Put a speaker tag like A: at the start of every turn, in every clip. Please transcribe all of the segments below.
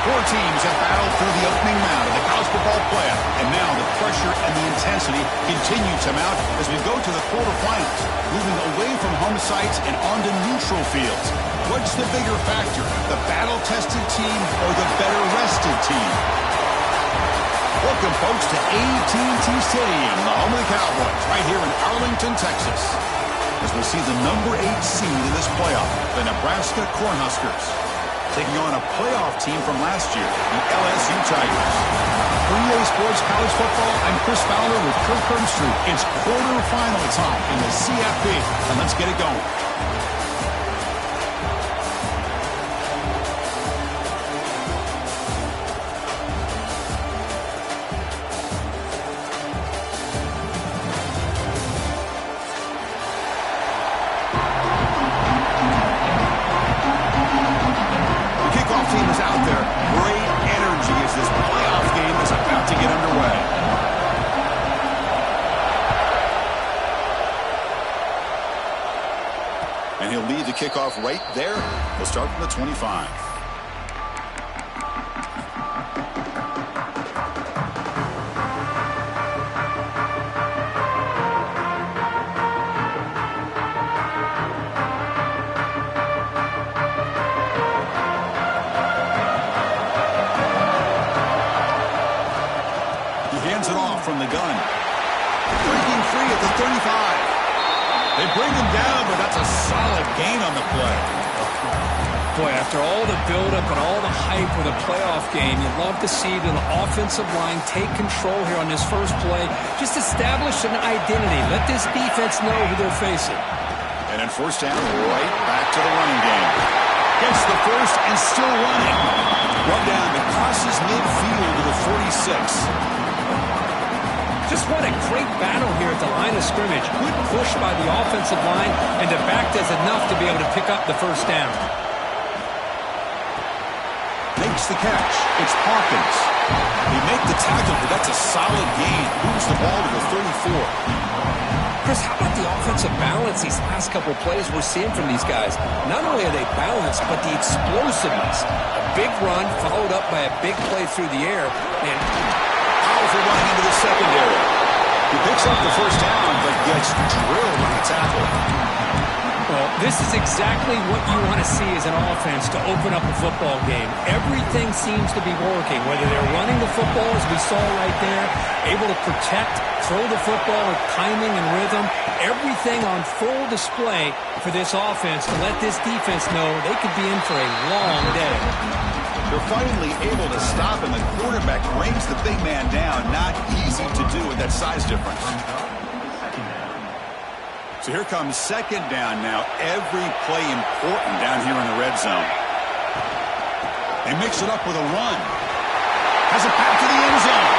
A: Four teams have battled through the opening round of the college football playoff, and now the pressure and the intensity continue to mount as we go to the quarterfinals, moving away from home sites and onto neutral fields. What's the bigger factor, the battle-tested team or the better-rested team? Welcome, folks, to AT&T Stadium, the home of the Cowboys, right here in Arlington, Texas, as we see the number 8 seed in this playoff, the Nebraska Cornhuskers, taking on a playoff team from last year, the LSU Tigers. For EA Sports College Football, I'm Chris Fowler with Kirk Herbstreit. It's quarterfinal time in the CFP, and let's get it going. And he'll lead the kickoff right there. He'll start from the 25. He hands it off from the gun. Breaking free at the 35. They bring him down, but that's a solid gain on the play.
B: Boy, after all the buildup and all the hype of the playoff game, you'd love to see the offensive line take control here on this first play. Just establish an identity. Let this defense know who they're facing.
A: And then first down, right back to the running game. Gets the first and still running. Run down that crosses midfield to the 46.
B: Just what a great battle here at the line of scrimmage. Good push by the offensive line, and the back does enough to be able to pick up the first down.
A: Makes the catch. It's Hawkins. He make the tackle, but that's a solid gain. Moves the ball to the 34.
B: Chris, how about the offensive balance these last couple of plays we're seeing from these guys? Not only are they balanced, but the explosiveness. A big run followed up by a big play through the air, and
A: powerful running into the secondary. He picks up the first down, but gets drilled on the tackle.
B: Well, this is exactly what you want to see as an offense to open up a football game. Everything seems to be working, whether they're running the football, as we saw right there, able to protect, throw the football with timing and rhythm. Everything on full display for this offense to let this defense know they could be in for a long day.
A: They're finally able to stop, and the quarterback brings the big man down. Not easy to do with that size difference. So here comes second down now. Every play important down here in the red zone. They mix it up with a run. Has it back to the end zone.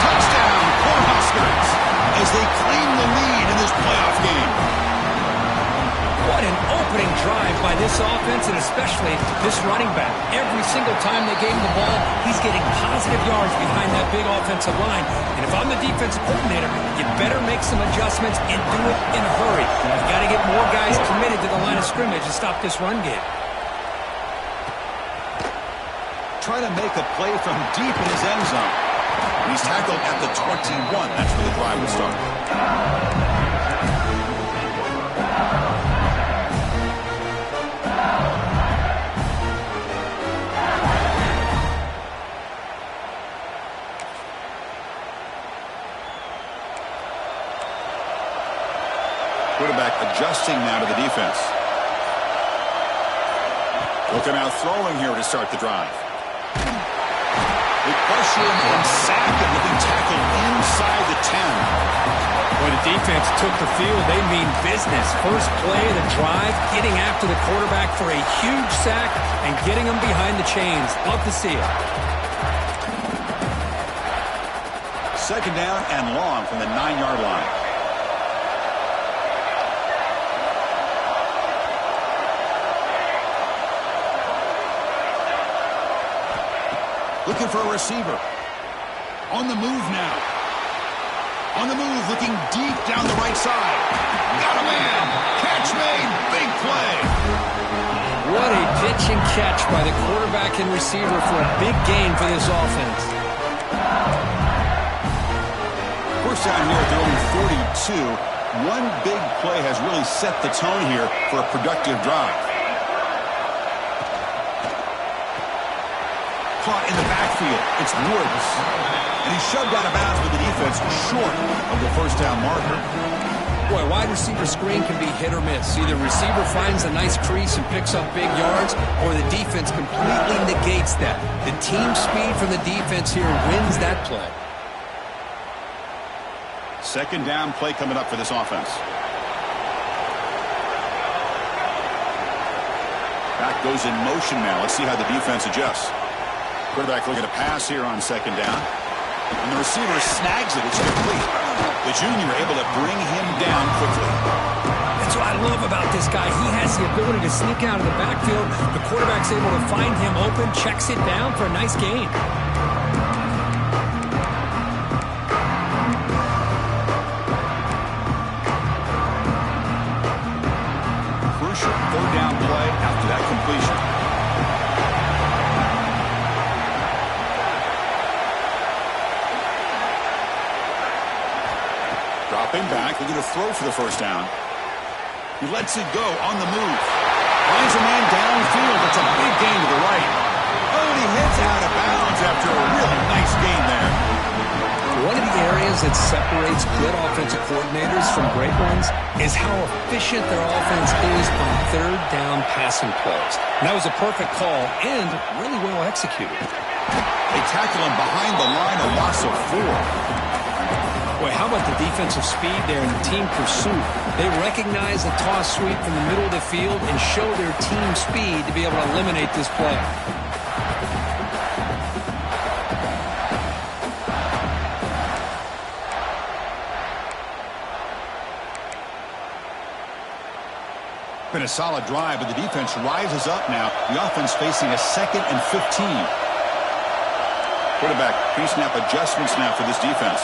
A: Touchdown, Cornhuskers, as they claim the lead in this playoff game.
B: What an opening drive by this offense, and especially this running back. Every single time they gave him the ball, he's getting positive yards behind that big offensive line. And if I'm the defensive coordinator, you better make some adjustments and do it in a hurry. You've got to get more guys committed to the line of scrimmage to stop this run game.
A: Trying to make a play from deep in his end zone. He's tackled at the 21. That's where the drive will start. Quarterback adjusting now to the defense. Looking out throwing here to start the drive. They pressure him and sack him, looking tackled inside the 10.
B: When the defense took the field, they mean business. First play of the drive, getting after the quarterback for a huge sack and getting him behind the chains. Love to see it.
A: Second down and long from the 9-yard line. Looking for a receiver. On the move now. On the move, looking deep down the right side. Got a man. Catch made. Big play.
B: What a pitch and catch by the quarterback and receiver for a big gain for this offense.
A: First down here at their own 42. One big play has really set the tone here for a productive drive. Caught in the backfield. It's Woods. And he's shoved out of bounds with the defense short of the first down marker.
B: Boy, wide receiver screen can be hit or miss. Either receiver finds a nice crease and picks up big yards, or the defense completely negates that. The team speed from the defense here wins that play.
A: Second down play coming up for this offense. Back goes in motion now. Let's see how the defense adjusts. Quarterback looking to pass here on second down. And the receiver snags it. It's complete. The junior able to bring him down quickly.
B: That's what I love about this guy. He has the ability to sneak out of the backfield. The quarterback's able to find him open, checks it down for a nice gain.
A: Crucial third down play after that completion. Dropping back, looking to throw for the first down. He lets it go on the move. Finds a man downfield. That's a big gain to the right. Oh, and he heads out of bounds after a really nice gain there.
B: One of the areas that separates good offensive coordinators from great ones is how efficient their offense is on third down passing plays. And that was a perfect call and really well executed.
A: They tackle him behind the line, a loss of 4.
B: Boy, how about the defensive speed there and the team pursuit? They recognize the toss sweep from the middle of the field and show their team speed to be able to eliminate this play.
A: Been a solid drive, but the defense rises up now. The offense facing a 2nd and 15. Quarterback pre-snap adjustments now for this defense.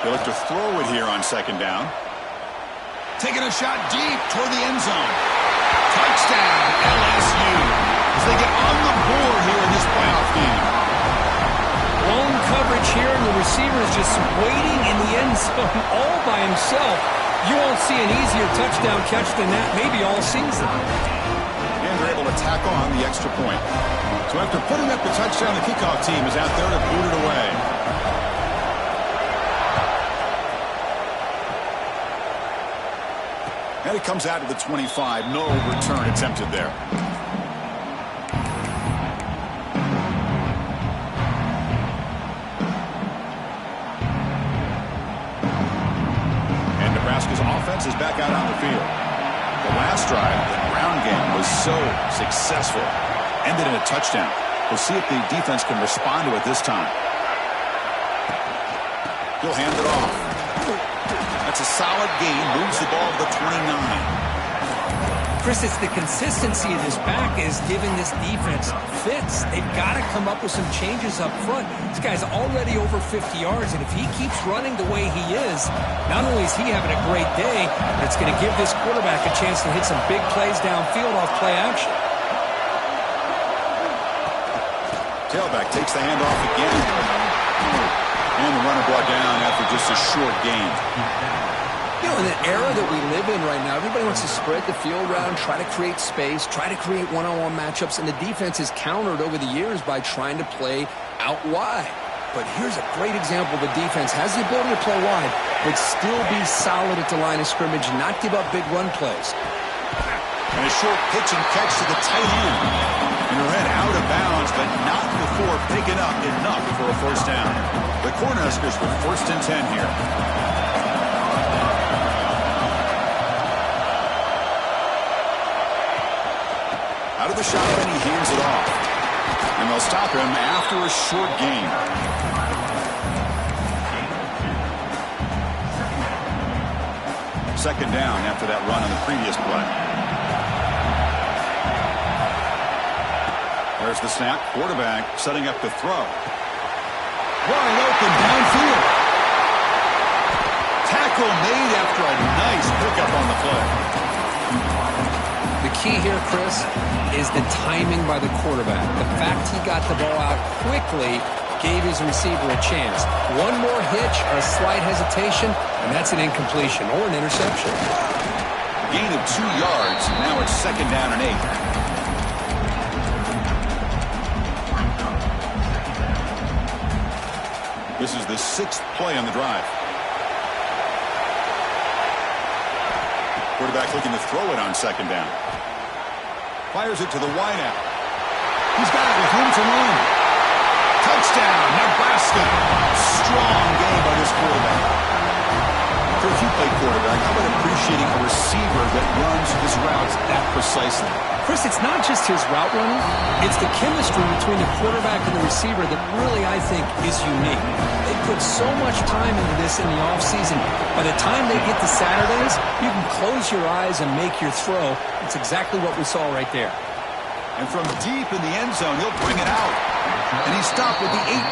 A: They look to throw it here on second down. Taking a shot deep toward the end zone. Touchdown, LSU, as they get on the board here in this playoff game.
B: Lone coverage here, and the receiver is just waiting in the end zone all by himself. You won't see an easier touchdown catch than that maybe all season.
A: And they're able to tack on the extra point. So after putting up the touchdown, the kickoff team is out there to boot it away. And it comes out to the 25. No return attempted there. And Nebraska's offense is back out on the field. The last drive, the ground game, was so successful. Ended in a touchdown. We'll see if the defense can respond to it this time. He'll hand it off. That's a solid gain. Moves the ball to the 29.
B: Chris, it's the consistency of this back is giving this defense fits. They've got to come up with some changes up front. This guy's already over 50 yards, and if he keeps running the way he is, not only is he having a great day, but it's going to give this quarterback a chance to hit some big plays downfield off play action.
A: Tailback takes the handoff again. And the runner brought down after just a short gain.
B: You know, in the era that we live in right now, everybody wants to spread the field around, try to create space, try to create one-on-one matchups, and the defense is countered over the years by trying to play out wide. But here's a great example. The defense has the ability to play wide, but still be solid at the line of scrimmage and not give up big run plays.
A: And a short pitch and catch to the tight end. And ran out of bounds, but not before picking up enough for a first down. The Cornhuskers with 1st and 10 here. Out of the shotgun, he hands it off. And they'll stop him after a short gain. Second down after that run on the previous play. There's the snap. Quarterback setting up the throw. Wide open downfield. Tackle made after a nice pickup on the play.
B: The key here, Chris, is the timing by the quarterback. The fact he got the ball out quickly gave his receiver a chance. One more hitch or a slight hesitation, and that's an incompletion or an interception.
A: Gain of 2 yards. Now it's 2nd down and 8. This is the 6th play on the drive. Quarterback looking to throw it on 2nd down. Fires it to the wideout. He's got it with room to run. Touchdown, Nebraska. Strong game by this quarterback. If you play quarterback, how about appreciating a receiver that runs his routes that precisely?
B: Chris, it's not just his route running. It's the chemistry between the quarterback and the receiver that really, I think, is unique. They put so much time into this in the offseason. By the time they get to Saturdays, you can close your eyes and make your throw. It's exactly what we saw right there.
A: And from deep in the end zone, he'll bring it out. And he stopped with the 18.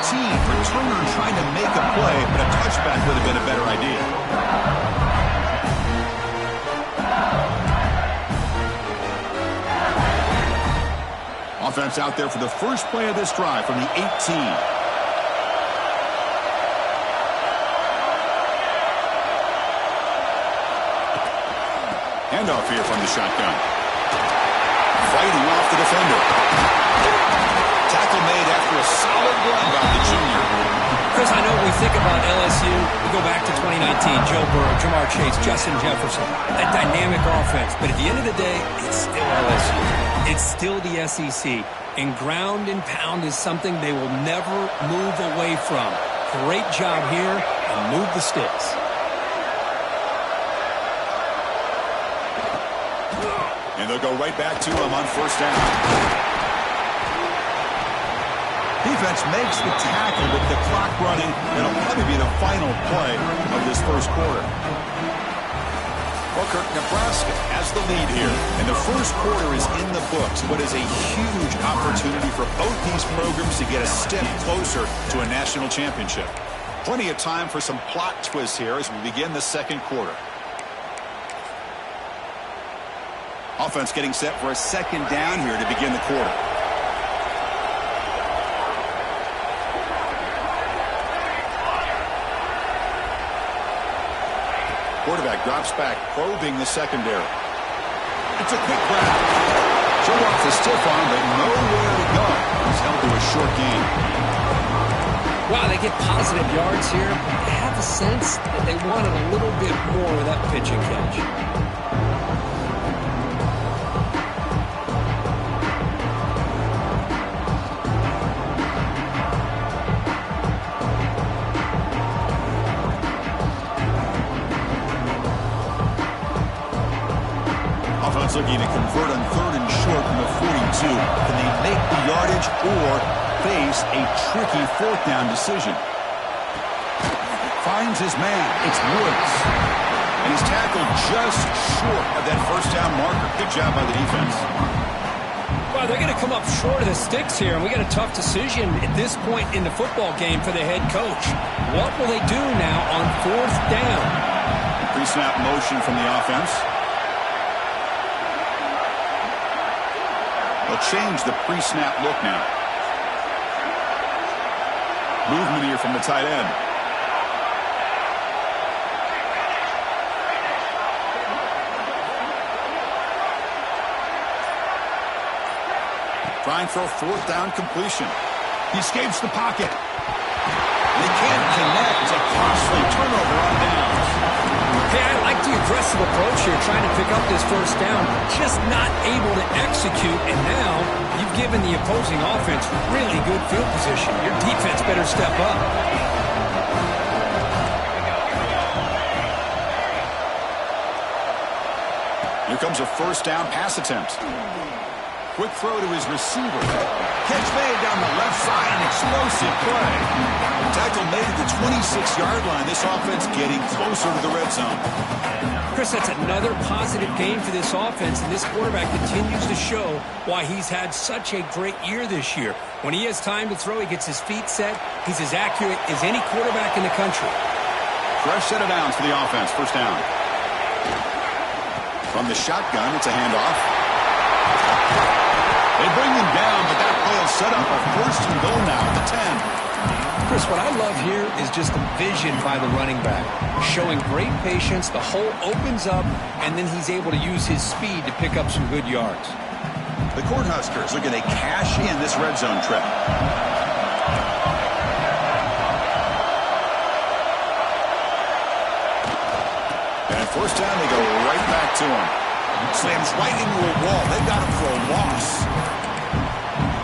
A: Returner trying to make a play, but a touchback would have been a better idea. Offense out there for the first play of this drive from the 18. Handoff here from the shotgun. Fighting off the defender. Tackle made after a solid run by the junior.
B: Chris, I know we think about LSU. We go back to 2019, Joe Burrow, Jamar Chase, Justin Jefferson. That dynamic offense. But at the end of the day, it's still LSU. It's still the SEC. And ground and pound is something they will never move away from. Great job here, and move the sticks.
A: And they'll go right back to him on 1st down. Defense makes the tackle with the clock running. It'll probably be the final play of this first quarter. Booker, Nebraska has the lead here. And the first quarter is in the books. What is a huge opportunity for both these programs to get a step closer to a national championship. Plenty of time for some plot twists here as we begin the second quarter. Offense getting set for a 2nd down here to begin the quarter. Quarterback drops back, probing the secondary. It's a quick grab. Showed off the stiff arm, but nowhere to go. He's held to a short gain.
B: Wow, they get positive yards here. I have a sense that they wanted a little bit more of that pitch and catch.
A: Looking to convert on 3rd and short from the 42. Can they make the yardage or face a tricky 4th down decision? Finds his man. It's Woods. And he's tackled just short of that 1st down marker. Good job by the defense.
B: Well, they're going to come up short of the sticks here, and we got a tough decision at this point in the football game for the head coach. What will they do now on 4th down?
A: Pre-snap motion from the offense. They'll change the pre-snap look now. Movement here from the tight end. Trying for a 4th down completion. He escapes the pocket. They can't connect. A costly turnover on downs.
B: Hey, I like the aggressive approach here, trying to pick up this 1st down, just not able to execute, and now you've given the opposing offense really good field position. Your defense better step up.
A: Here comes a 1st down pass attempt. Quick throw to his receiver. Catch made down the left side, an explosive play. Tackle made at the 26-yard line. This offense getting closer to the red zone.
B: Chris, that's another positive game for this offense, and this quarterback continues to show why he's had such a great year this year. When he has time to throw, he gets his feet set. He's as accurate as any quarterback in the country.
A: Fresh set of downs for the offense. First down. From the shotgun, it's a handoff. They bring him down, but that play will set up a first and goal now at the 10.
B: Chris, what I love here is just the vision by the running back. Showing great patience, the hole opens up, and then he's able to use his speed to pick up some good yards.
A: The Cornhuskers looking to cash in this red zone trip. And first down, they go right back to him. Slams right into a wall. They've got him for a loss.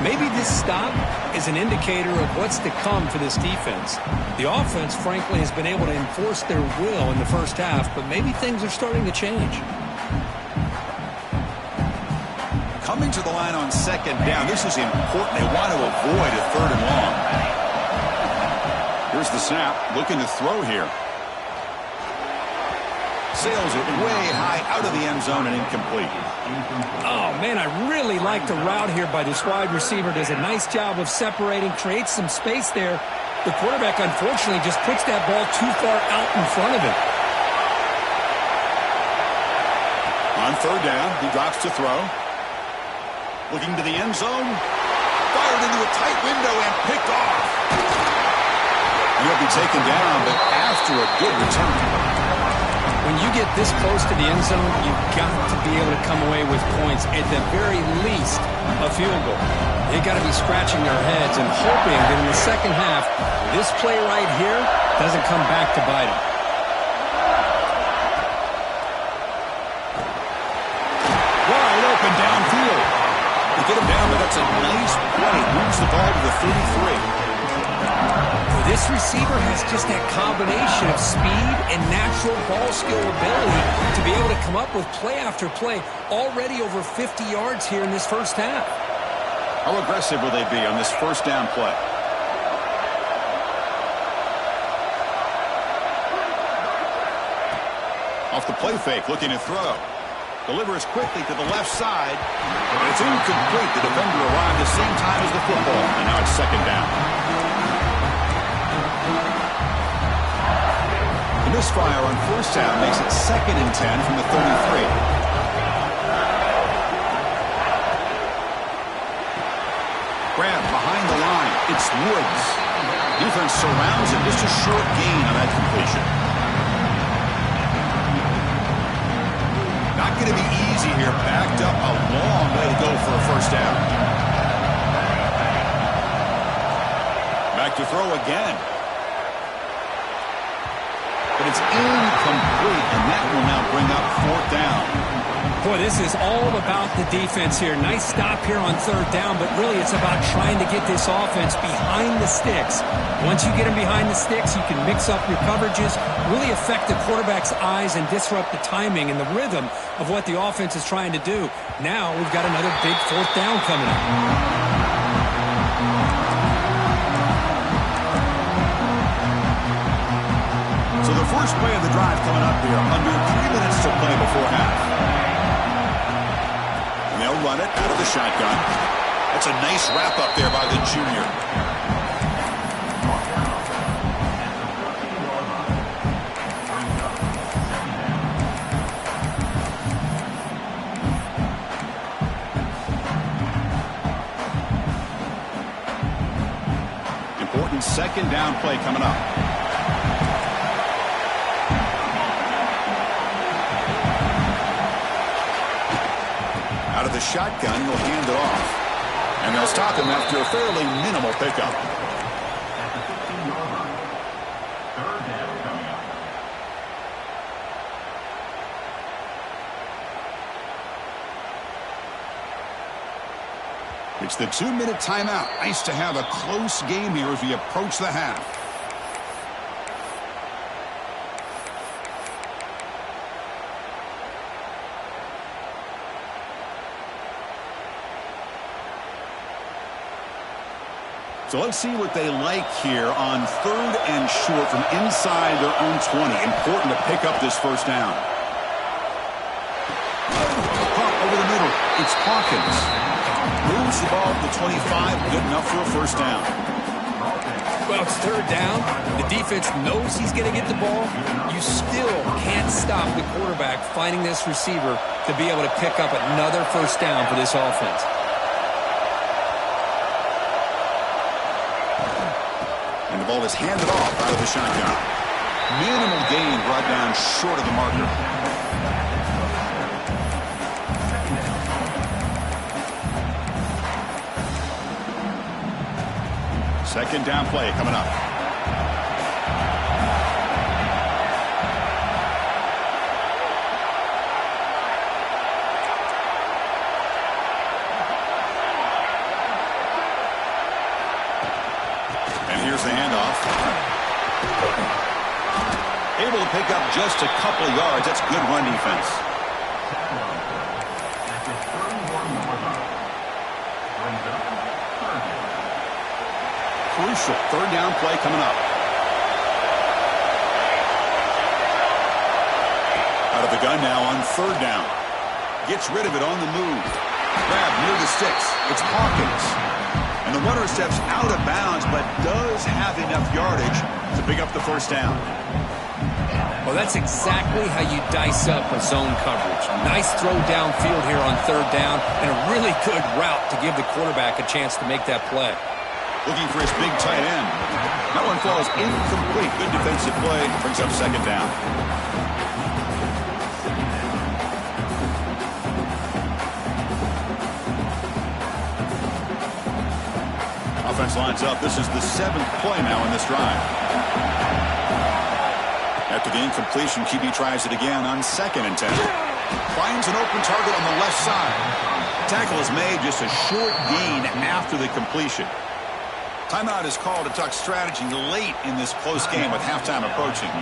B: Maybe this stop is an indicator of what's to come for this defense. The offense, frankly, has been able to enforce their will in the first half, but maybe things are starting to change.
A: Coming to the line on second down, this is important. They want to avoid a third and long. Here's the snap, looking to throw here. Sails it way high out of the end zone and incomplete.
B: Oh, man, I really like the route here by this wide receiver. Does a nice job of separating, creates some space there. The quarterback, unfortunately, just puts that ball too far out in front of him.
A: On third down, he drops to throw. Looking to the end zone. Fired into a tight window and picked off. He'll be taken down, but after a good return.
B: When you get this close to the end zone, you've got to be able to come away with points, at the very least, a field goal. They've got to be scratching their heads and hoping that in the second half, this play right here doesn't come back to bite them.
A: Wide open downfield. They get him down, but that's a nice play. Moves the ball to the 33.
B: This receiver has just that combination of speed and natural ball skill ability to be able to come up with play after play. Already over 50 yards here in this first half.
A: How aggressive will they be on this first down play? Off the play fake, looking to throw. Delivers quickly to the left side. But it's incomplete. The defender arrived the same time as the football. And now it's second down. The misfire on first down makes it 2nd and 10 from the 33. Grab behind the line. It's Woods. Defense surrounds him. Just a short gain on that completion. Not going to be easy here. Backed up a long way to go for a first down. Back to throw again. But it's incomplete, and that will now bring up 4th down.
B: Boy, this is all about the defense here. Nice stop here on 3rd down, but really it's about trying to get this offense behind the sticks. Once you get them behind the sticks, you can mix up your coverages, really affect the quarterback's eyes and disrupt the timing and the rhythm of what the offense is trying to do. Now we've got another big 4th down coming up.
A: So the first play of the drive coming up here, under 3 minutes to play before half. And they'll run it out of the shotgun. That's a nice wrap up there by the junior. Important second down play coming up. Out of the shotgun, he'll hand it off. And they'll stop him after a fairly minimal pickup. It's the 2-minute timeout. Nice to have a close game here as we approach the half. So let's see what they like here on 3rd and short from inside their own 20. Important to pick up this first down. It's Hawkins. Moves the ball to the 25. Good enough for a first down.
B: Well, it's third down. The defense knows he's going to get the ball. You still can't stop the quarterback finding this receiver to be able to pick up another first down for this offense.
A: And the ball is handed off out of the shotgun. Minimal gain brought down short of the marker. Second down play coming up. And here's the handoff. Able to pick up just a couple of yards. That's good run defense. Crucial third down play coming up. Out of the gun now on third down. Gets rid of it on the move. Grab near the sticks. It's Hawkins. And the runner steps out of bounds, but does have enough yardage to pick up the first down.
B: Well, that's exactly how you dice up a zone coverage. Nice throw downfield here on third down, and a really good route to give the quarterback a chance to make that play.
A: Looking for his big tight end. That one falls incomplete. Good defensive play. Brings up second down. Offense lines up. This is the 7th play now in this drive. After the incompletion, QB tries it again on 2nd and 10. Finds an open target on the left side. Tackle is made, just a short gain after the completion. Timeout is called to talk strategy late in this close game with halftime approaching.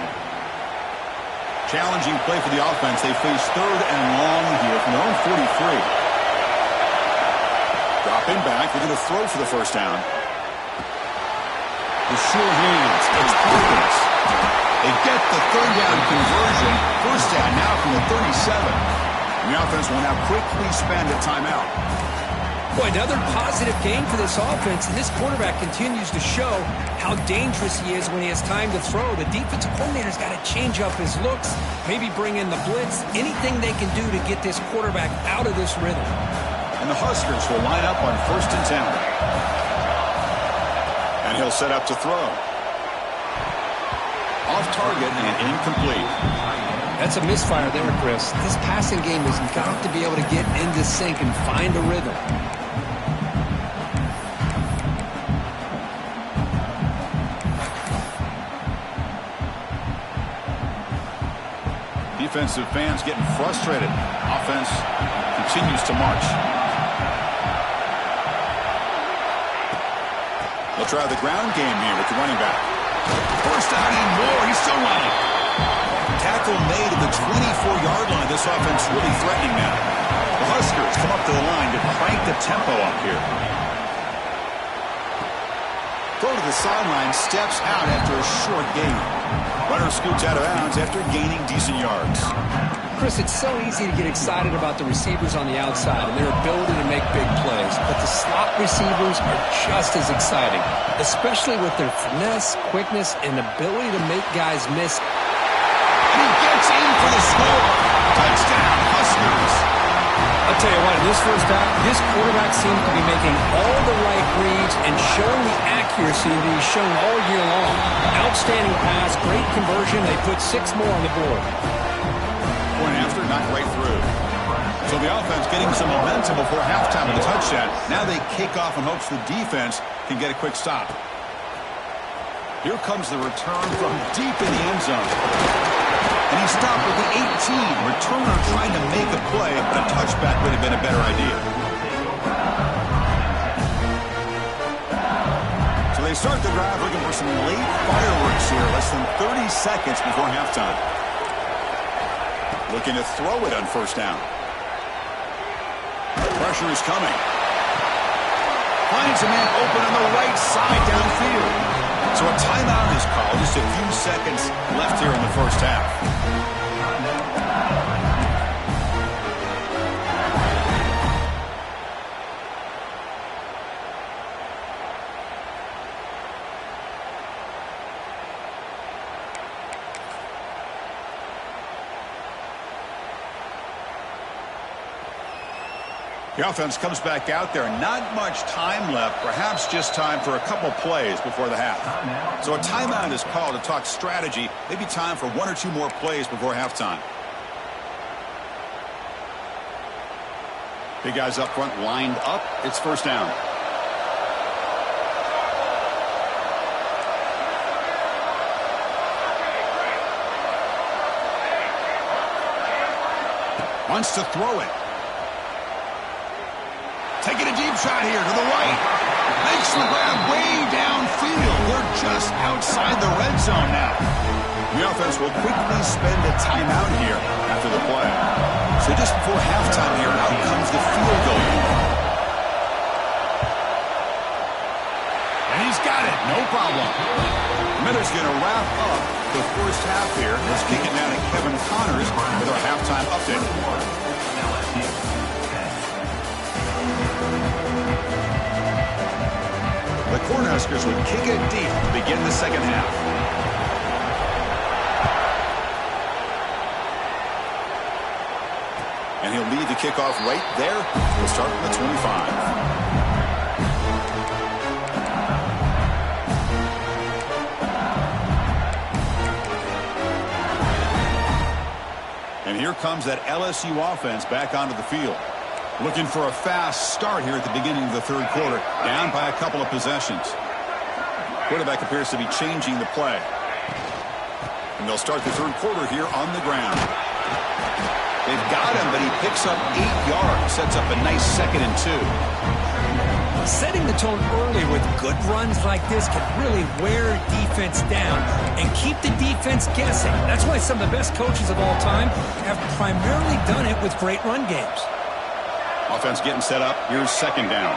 A: Challenging play for the offense. They face third and long here from their own 43. Dropping back. They're going to throw for the first down. The sure hands. It's Hawkins. They get the third down conversion. First down now from the 37. And the offense will now quickly spend a timeout.
B: Boy, another positive game for this offense, and this quarterback continues to show how dangerous he is when he has time to throw. The defensive coordinator's got to change up his looks, maybe bring in the blitz, anything they can do to get this quarterback out of this rhythm.
A: And the Huskers will line up on 1st and 10. And he'll set up to throw. Off target and incomplete.
B: That's a misfire there, Chris. This passing game has got to be able to get into sync and find a rhythm.
A: Defensive fans getting frustrated. Offense continues to march. They'll try the ground game here with the running back. First down and more. He's still running. Tackle made at the 24-yard line. This offense really threatening now. The Huskers come up to the line to crank the tempo up here. Throw to the sideline, steps out after a short gain. Runner scoots out of bounds after gaining decent yards.
B: Chris, it's so easy to get excited about the receivers on the outside and their ability to make big plays, but the slot receivers are just as exciting, especially with their finesse, quickness, and ability to make guys miss.
A: And he gets in for the score. Touchdown, Huskers.
B: I'll tell you what, in this first half, this quarterback seems to be making all the right reads and showing the accuracy that he's shown all year long. Outstanding pass, great conversion. They put 6 more on the board.
A: Point after, not right through. So the offense getting some momentum before halftime with a touchdown. Now they kick off in hopes the defense can get a quick stop. Here comes the return from deep in the end zone. And he stopped at the 18. Returner trying to make a play, but a touchback would have been a better idea. So they start the drive looking for some late fireworks here. Less than 30 seconds before halftime. Looking to throw it on first down. Pressure is coming. Finds a man open on the right side downfield. So a timeout is called. Just a few seconds left here in the first half. The offense comes back out there. Not much time left. Perhaps just time for a couple plays before the half. So a timeout is called to talk strategy. Maybe time for one or two more plays before halftime. Big guys up front lined up. It's first down. Wants to throw it. Taking a deep shot here to the right. Makes the grab way downfield. They're just outside the red zone now. The offense will quickly spend a timeout here after the play. So just before halftime here, out comes the field goal. And he's got it. No problem. Miller's going to wrap up the first half here. Let's kick it down to Kevin Connors with our halftime update. The Cornhuskers would kick it deep to begin the second half. And he'll lead the kickoff right there. We'll start from the 25. And here comes that LSU offense back onto the field. Looking for a fast start here at the beginning of the third quarter. Down by a couple of possessions. Quarterback appears to be changing the play. And they'll start the third quarter here on the ground. They've got him, but he picks up 8 yards. Sets up a nice 2nd and 2.
B: Setting the tone early with good runs like this can really wear defense down and keep the defense guessing. That's why some of the best coaches of all time have primarily done it with great run games.
A: Offense getting set up. Here's second down.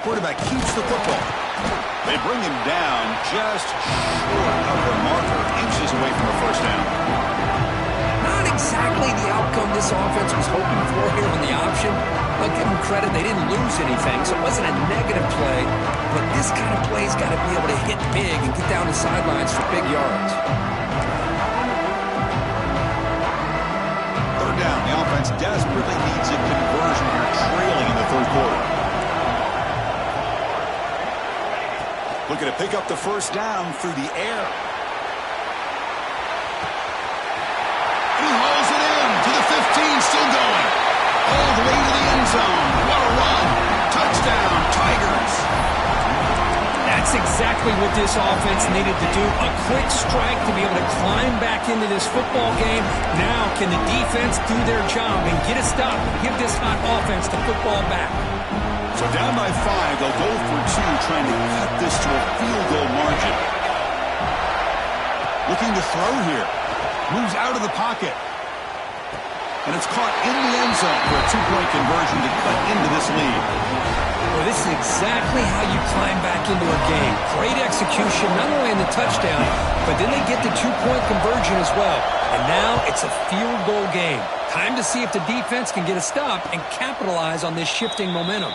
A: Quarterback keeps the football. They bring him down just short of the marker, inches away from the first down.
B: Not exactly the outcome this offense was hoping for here on the option. I'll give them credit. They didn't lose anything, so it wasn't a negative play. But this kind of play's got to be able to hit big and get down the sidelines for big yards.
A: Down. The offense desperately needs a conversion here, trailing in the third quarter. Looking to pick up the first down through the air. And he hauls it in to the 15, still going. All the way to the end zone. What a run. Touchdown, Tigers.
B: That's exactly what this offense needed to do. A quick strike to be able to climb back into this football game. Now can the defense do their job and get a stop and give this hot offense the football back?
A: So down by 5, they'll go for 2, trying to cut this to a field goal margin. Looking to throw here. Moves out of the pocket. And it's caught in the end zone for a 2-point conversion to cut into this lead.
B: Well, this is exactly how you climb back into a game. Great execution, not only in the touchdown, but then they get the 2-point conversion as well. And now it's a field goal game. Time to see if the defense can get a stop and capitalize on this shifting momentum.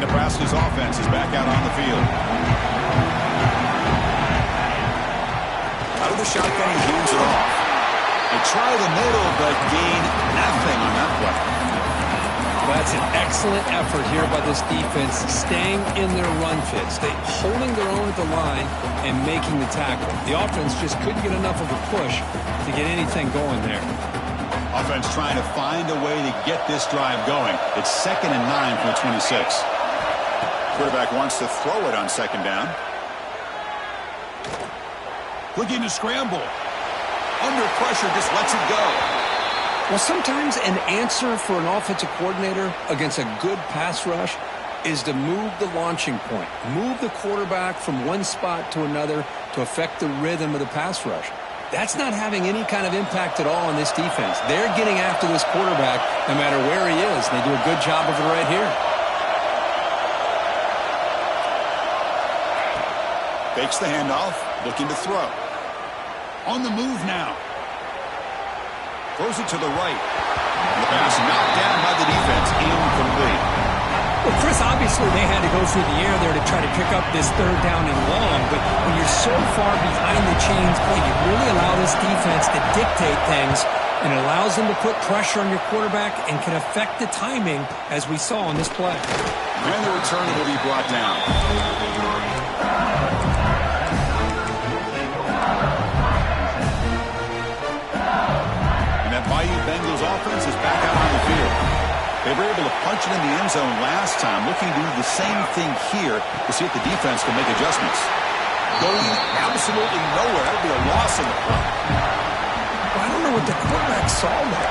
A: Nebraska's offense is back out on the field. Out of the shotgun, he hands it off. They try the middle, but gain nothing on that play.
B: Well, that's an excellent effort here by this defense, staying in their run fit, holding their own at the line and making the tackle. The offense just couldn't get enough of a push to get anything going there.
A: Offense trying to find a way to get this drive going. It's 2nd and 9 from the 26. Quarterback wants to throw it on second down. Looking to scramble. Under pressure, just lets it go.
B: Well, sometimes an answer for an offensive coordinator against a good pass rush is to move the launching point. Move the quarterback from one spot to another to affect the rhythm of the pass rush. That's not having any kind of impact at all on this defense. They're getting after this quarterback no matter where he is. And they do a good job of it right here.
A: Fakes the handoff, looking to throw. On the move now. Throws it to the right. The pass knocked down by the defense. Incomplete.
B: Well, Chris, obviously they had to go through the air there to try to pick up this third down and long, but when you're so far behind the chains, boy, you really allow this defense to dictate things, and it allows them to put pressure on your quarterback and can affect the timing, as we saw on this play.
A: And the return will be brought down. And that Bayou Bengals offense is back out on the field. They were able to punch it in the end zone last time, looking to do the same thing here to see if the defense can make adjustments. Going absolutely nowhere. That would be a loss in the play.
C: Well, I don't know what the quarterback saw there.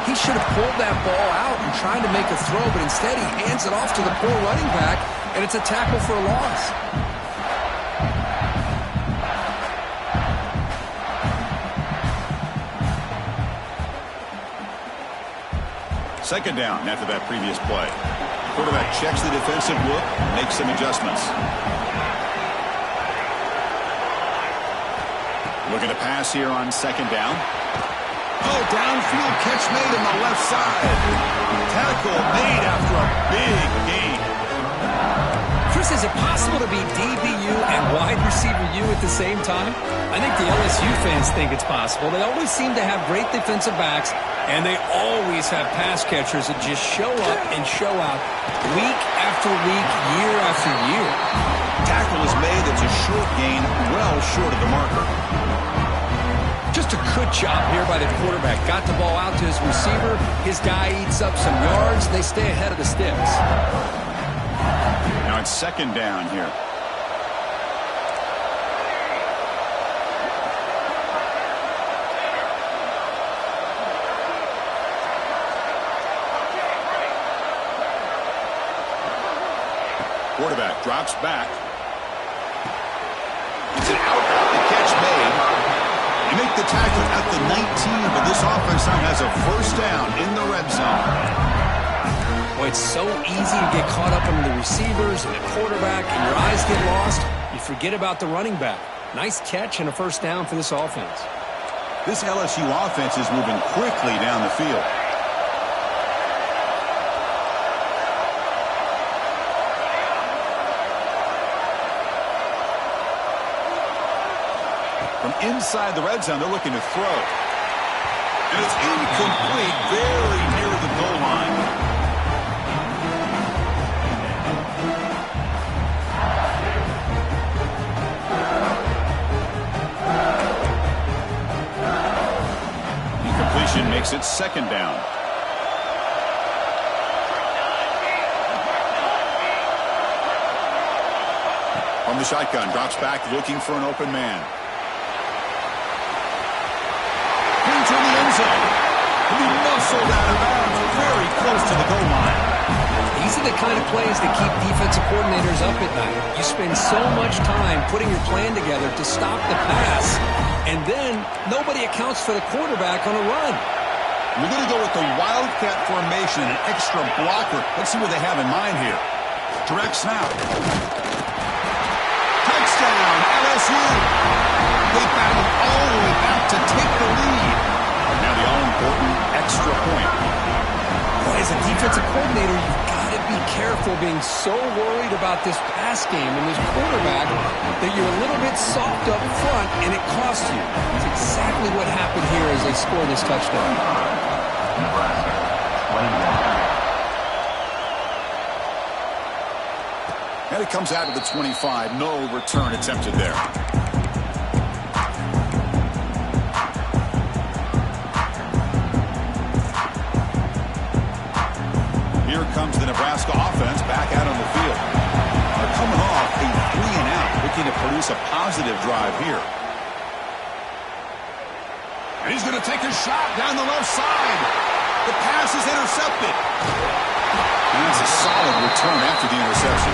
C: He should have pulled that ball out and tried to make a throw, but instead he hands it off to the poor running back, and it's a tackle for a loss.
A: Second down after that previous play. Quarterback checks the defensive look, makes some adjustments. Looking to pass here on second down. Oh, downfield catch made on the left side. Tackle made after a big gain.
B: Chris, is it possible to be DBU and wide receiver U at the same time? I think the LSU fans think it's possible. They always seem to have great defensive backs, and they always have pass catchers that just show up and show out week after week, year after year.
A: Tackle is made. That's a short gain, well short of the marker.
B: Just a good job here by the quarterback. Got the ball out to his receiver. His guy eats up some yards. They stay ahead of the sticks.
A: Now it's second down here. Quarterback drops back. It's an out the catch made. You make the tackle at the 19, but this offense now has a first down in the red zone.
B: Boy, it's so easy to get caught up in the receivers and the quarterback, and your eyes get lost. You forget about the running back. Nice catch and a first down for this offense.
A: This LSU offense is moving quickly down the field. From inside the red zone, they're looking to throw. And it's incomplete, very near the goal line. Incompletion makes it second down. From the shotgun, drops back, looking for an open man. Into the end zone. He muscled out of bounds, very close to the goal line.
B: These are the kind of plays that keep defensive coordinators up at night. You spend so much time putting your plan together to stop the pass, and then nobody accounts for the quarterback on a run.
A: We're going to go with the Wildcat formation and an extra blocker. Let's see what they have in mind here. Direct snap. Touchdown, LSU. They battled all the way back to take the lead. Now the all-important extra point.
B: Boy, as a defensive coordinator, you've got to be careful being so worried about this pass game and this quarterback that you're a little bit soft up front and it costs you. That's exactly what happened here as they score this touchdown.
D: Nebraska, 21.
A: And it comes out of the 25. No return attempted there. Here comes the Nebraska offense back out on the field. They're coming off a 3-and-out, looking to produce a positive drive here. And he's going to take a shot down the left side. The pass is intercepted. And that's a solid return after the interception.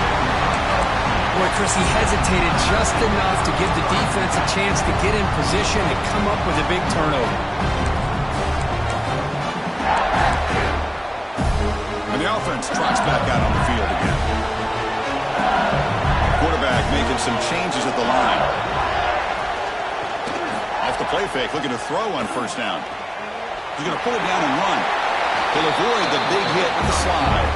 B: Boy, Chris, he hesitated just enough to give the defense a chance to get in position and come up with a big turnover.
A: And the offense trots back out on the field again. Quarterback making some changes at the line. Off the play fake, looking to throw on first down. He's going to pull it down and run. He'll avoid the big hit with the slide.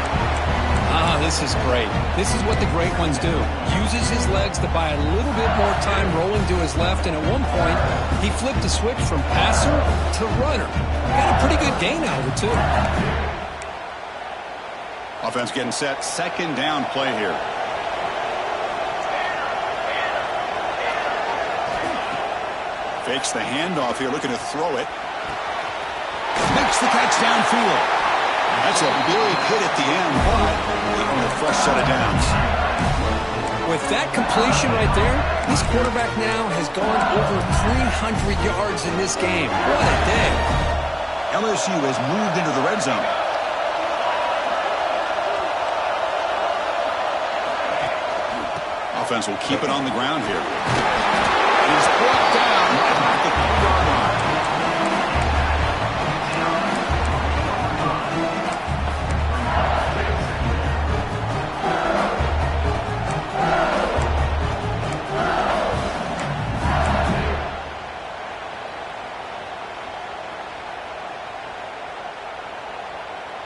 B: This is great. This is what the great ones do. Uses his legs to buy a little bit more time rolling to his left, and at one point, he flipped a switch from passer to runner. Got a pretty good gain out of it, too.
A: Offense getting set. Second down play here. Fakes the handoff here, looking to throw it. Makes the catch downfield. That's a big hit at the end, but on a fresh set of downs.
B: With that completion right there, this quarterback now has gone over 300 yards in this game. What a day.
A: LSU has moved into the red zone. Offense will keep it on the ground here. He's brought down at the 3-yard line.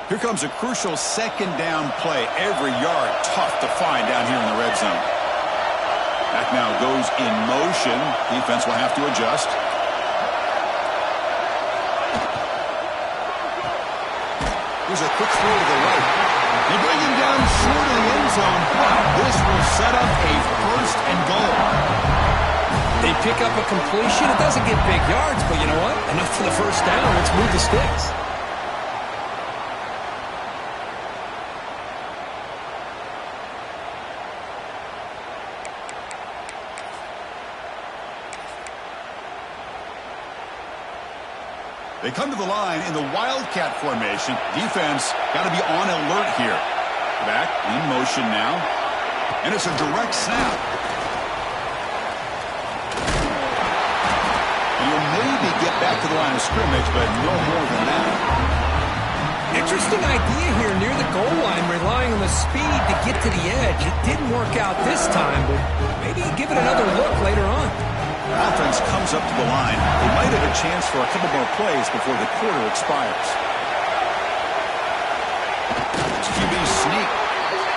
A: Here comes a crucial second down play. Every yard tough to find down here in the red zone. Back now goes in motion. Defense will have to adjust. Here's a quick throw to the right. They bring him down short of the end zone, but this will set up a first and goal.
B: They pick up a completion. It doesn't get big yards, but you know what? Enough for the first down. Let's move the sticks.
A: They come to the line in the Wildcat formation. Defense got to be on alert here. Back in motion now. And it's a direct snap. And you'll maybe get back to the line of scrimmage, but no more than that.
B: Interesting idea here near the goal line, relying on the speed to get to the edge. It didn't work out this time, but maybe give it another look later on.
A: Offense comes up to the line. They might have a chance for a couple more plays before the quarter expires. QB sneak.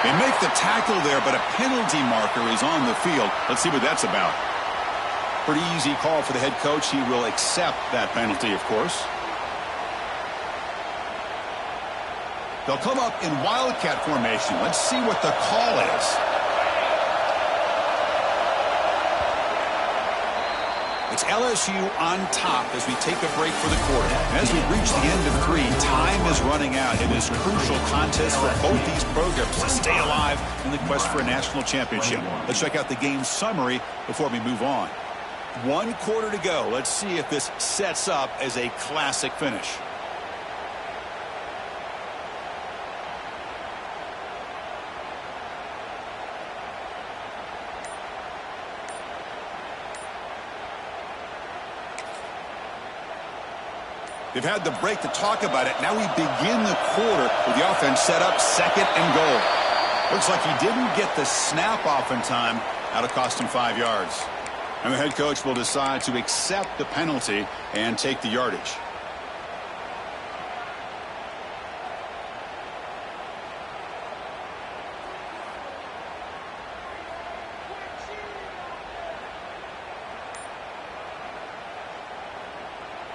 A: They make the tackle there, but a penalty marker is on the field. Let's see what that's about. Pretty easy call for the head coach. He will accept that penalty, of course. They'll come up in Wildcat formation. Let's see what the call is. It's LSU on top as we take a break for the quarter. And as we reach the end of 3, time is running out. It is a crucial contest for both these programs to stay alive in the quest for a national championship. Let's check out the game summary before we move on. 1 quarter to go. Let's see if this sets up as a classic finish. They've had the break to talk about it. Now we begin the quarter with the offense set up, second and goal. Looks like he didn't get the snap off in time. That'll cost him 5 yards. And the head coach will decide to accept the penalty and take the yardage.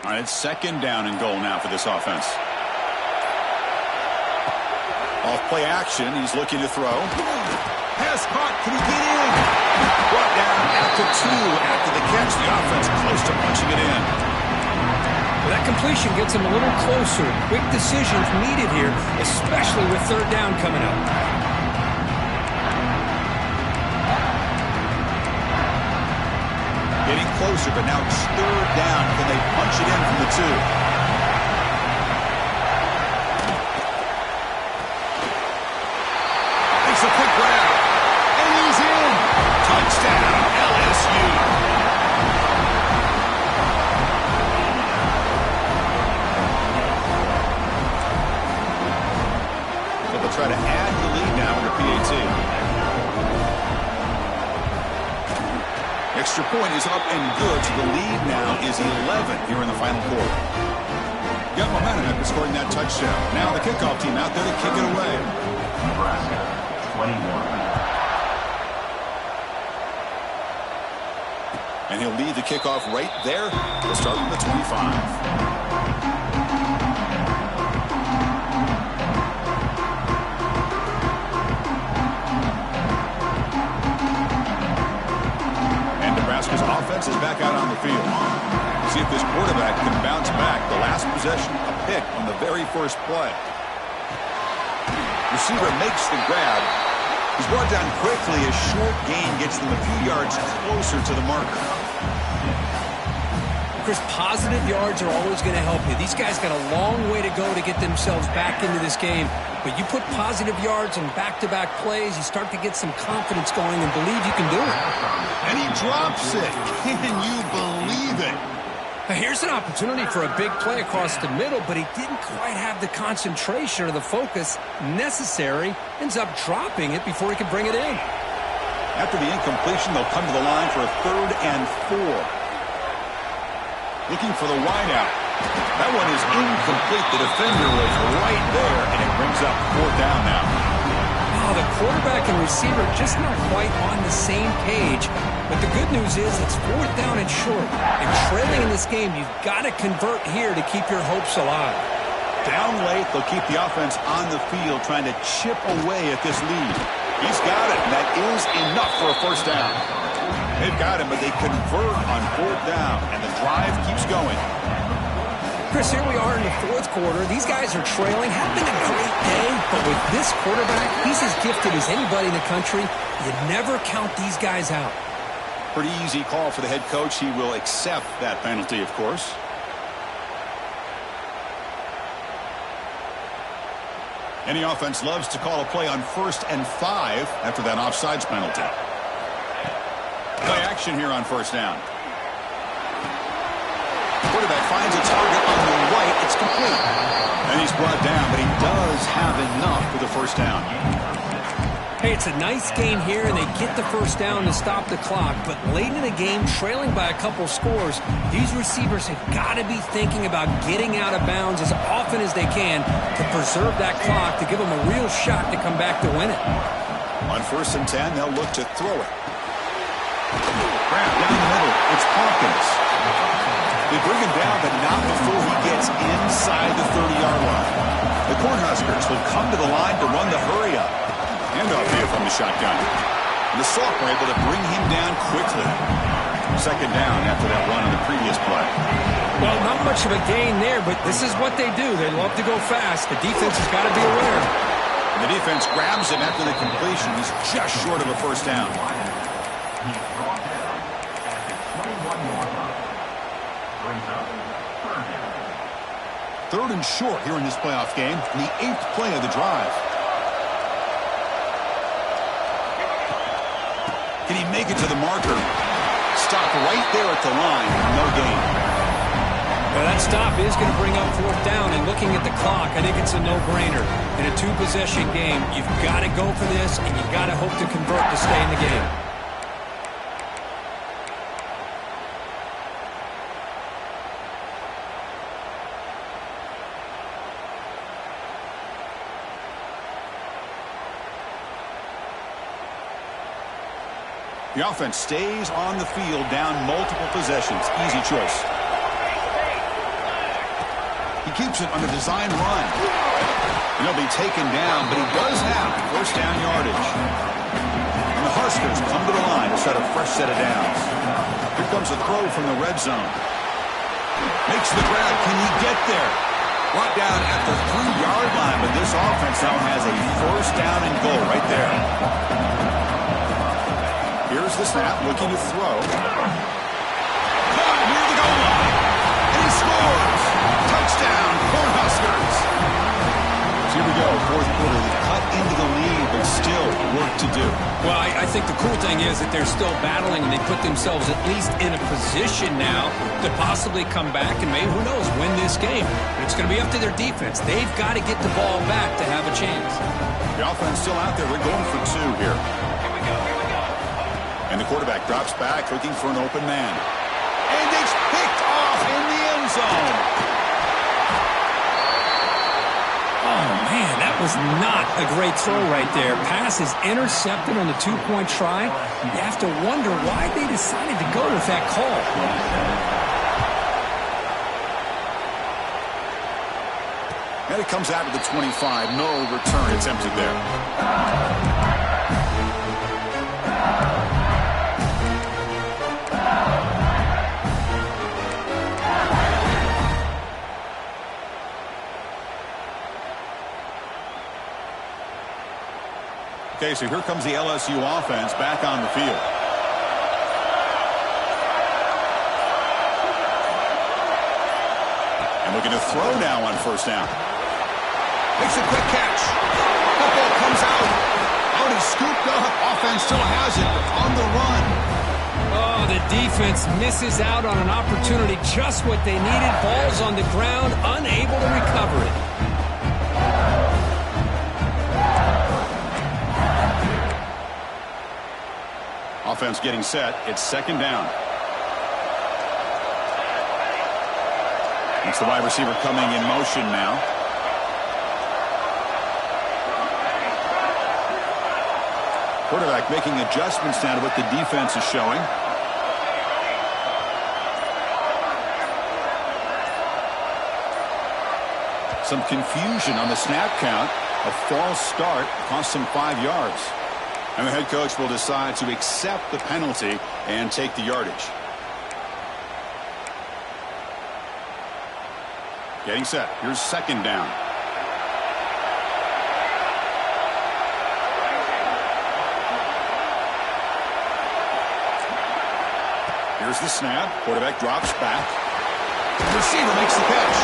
A: All right, it's second down and goal now for this offense. Off play action, he's looking to throw. Pass caught, can he get in? Brought down at the 2 after the catch. The offense close to punching it in.
B: Well, that completion gets him a little closer. Quick decisions needed here, especially with third down coming up.
A: Getting closer, but now it's third down. Can they punch it in from the 2? Makes a quick grab. And he's in. Touchdown, LSU. So they'll try to add the lead now under PAT. Extra point is up and good, so the lead now is 11 here in the final quarter. Got momentum after scoring that touchdown. Now the kickoff team out there to kick it away.
D: Nebraska, 21.
A: And he'll lead the kickoff right there. We'll start from the 25. Nebraska's offense is back out on the field. See if this quarterback can bounce back. The last possession, a pick on the very first play. Receiver makes the grab. He's brought down quickly. A short gain gets them a few yards closer to the marker.
B: Chris, positive yards are always going to help you. These guys got a long way to go to get themselves back into this game. But you put positive yards on back-to-back plays, you start to get some confidence going and believe you can do it.
A: And he drops it. Can you believe it?
B: Here's an opportunity for a big play across the middle, but he didn't quite have the concentration or the focus necessary. Ends up dropping it before he could bring it in.
A: After the incompletion, they'll come to the line for a 3rd and 4. Looking for the wideout. That one is incomplete. The defender was right there, and it brings up 4th down now.
B: Oh, the quarterback and receiver just not quite on the same page. But the good news is it's 4th down and short. And trailing in this game, you've got to convert here to keep your hopes alive.
A: Down late, they'll keep the offense on the field, trying to chip away at this lead. He's got it, and that is enough for a 1st down. They've got him, but they convert on 4th down, and the drive keeps going.
B: Chris, here we are in the 4th quarter. These guys are trailing, having a great day, but with this quarterback, he's as gifted as anybody in the country. You never count these guys out.
A: Pretty easy call for the head coach. He will accept that penalty, of course. Any offense loves to call a play on 1st and 5 after that offsides penalty. Play action here on 1st down. Quarterback finds a target on the right. It's complete. And he's brought down, but he does have enough for the 1st down.
B: Hey, it's a nice gain here, and they get the 1st down to stop the clock. But late in the game, trailing by a couple scores, these receivers have got to be thinking about getting out of bounds as often as they can to preserve that clock, to give them a real shot to come back to win it.
A: On 1st and 10, they'll look to throw it. Grab down the middle. It's Hawkins. They bring him down, but not before he gets inside the 30-yard line. The Cornhuskers will come to the line to run the hurry-up. Handoff here from the shotgun. And the Salk were able to bring him down quickly. 2nd down after that run on the previous play.
B: Well, not much of a gain there, but this is what they do. They love to go fast. The defense has got to be aware.
A: And the defense grabs him after the completion. He's just short of a 1st down. Third and short here in this playoff game, in the 8th play of the drive. Can he make it to the marker? Stop right there at the line. No gain.
B: Well, that stop is going to bring up 4th down, and looking at the clock, I think it's a no-brainer. In a 2-possession game, you've got to go for this, and you've got to hope to convert to stay in the game.
A: The offense stays on the field, down multiple possessions. Easy choice. He keeps it on the design run. And he'll be taken down, but he does have 1st down yardage. And the Huskers come to the line to set a fresh set of downs. Here comes a throw from the red zone. Makes the grab. Can he get there? Brought down at the 3-yard line, but this offense now has a 1st down and goal right there. Here's the snap, looking to throw. Caught near the goal line. And he scores. Touchdown, Cornhuskers. So here we go, 4th quarter. They cut into the lead, but still work to do.
B: Well, I think the cool thing is that they're still battling, and they put themselves at least in a position now to possibly come back and maybe, who knows, win this game. But it's going to be up to their defense. They've got to get the ball back to have a chance.
A: The offense still out there. They're going for 2 here. And the quarterback drops back, looking for an open man. And it's picked off in the end zone.
B: Was not a great throw right there. Pass is intercepted on the two-point try. You have to wonder why they decided to go with that call.
A: And it comes out to the 25. No return attempted there. Okay, so here comes the LSU offense back on the field. And looking to throw now on first down.
C: Makes a quick catch.
A: Football comes out. Oh, he's scooped up. Offense still has it on the run.
B: Oh, the defense misses out on an opportunity. Just what they needed. Ball's on the ground, unable to recover it.
A: Offense getting set. It's second down. It's the wide receiver coming in motion now. Quarterback making adjustments now to what the defense is showing. Some confusion on the snap count. A false start cost him 5 yards. And the head coach will decide to accept the penalty and take the yardage. Getting set. Here's second down. Here's the snap. Quarterback drops back. The receiver makes the catch.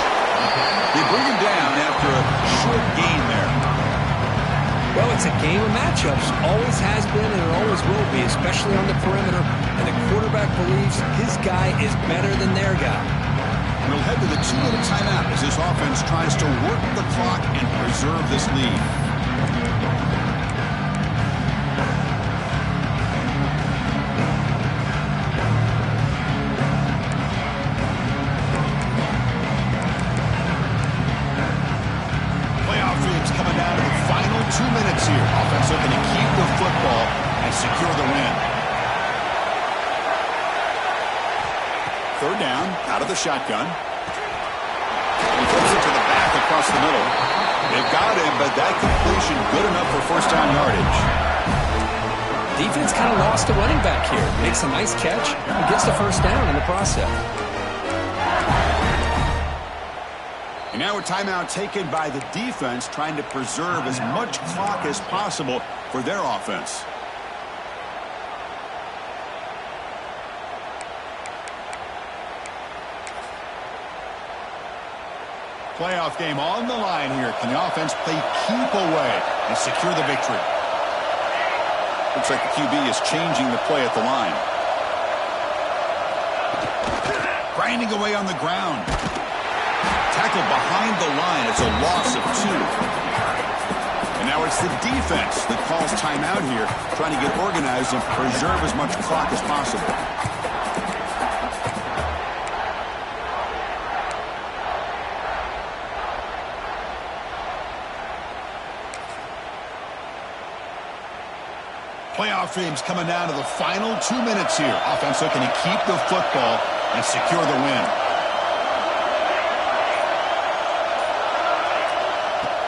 A: They bring him down after a short gain there.
B: Well, it's a game of matchups. Always has been and it always will be, especially on the perimeter. And the quarterback believes his guy is better than their guy.
A: We'll head to the 2-minute timeout as this offense tries to work the clock and preserve this lead. Playoff dreams coming down to the final 2 minutes here. Offense looking to keep the football and secure the win. Third down, out of the shotgun. He flips it to the back across the middle. They've got him, but that completion good enough for first down yardage.
B: Defense kind of lost a running back here. Makes a nice catch and gets the first down in the process.
A: And now a timeout taken by the defense, trying to preserve as much clock as possible for their offense. Playoff game on the line here. Can the offense play keep away and secure the victory? Looks like the QB is changing the play at the line. Grinding away on the ground. Tackle behind the line. It's a loss of 2. And now it's the defense that calls timeout here, trying to get organized and preserve as much clock as possible. Playoff dreams coming down to the final 2 minutes here. Offense looking to keep the football and secure the win.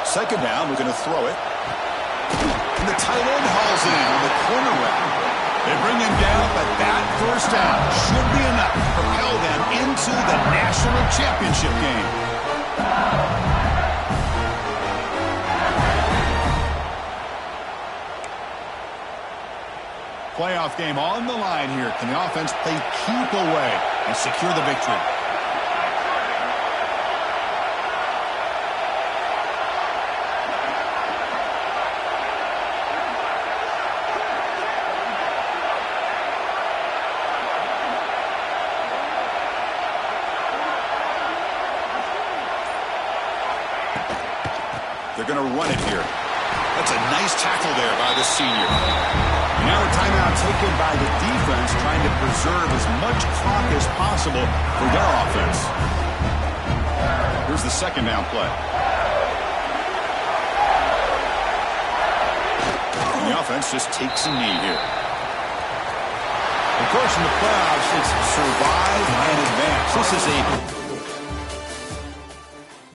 A: Second down, we're going to throw it. And the tight end hauls it in on the corner route. They bring him down, but that first down should be enough to propel them into the national championship game. Playoff game on the line here. Can the offense play keep away and secure the victory? They're going to run it here. That's a nice tackle there by the senior. Now a timeout taken by the defense, trying to preserve as much clock as possible for their offense. Here's the second down play. And the offense just takes a knee here. Of course, in the playoffs, it's survive and advance. This is a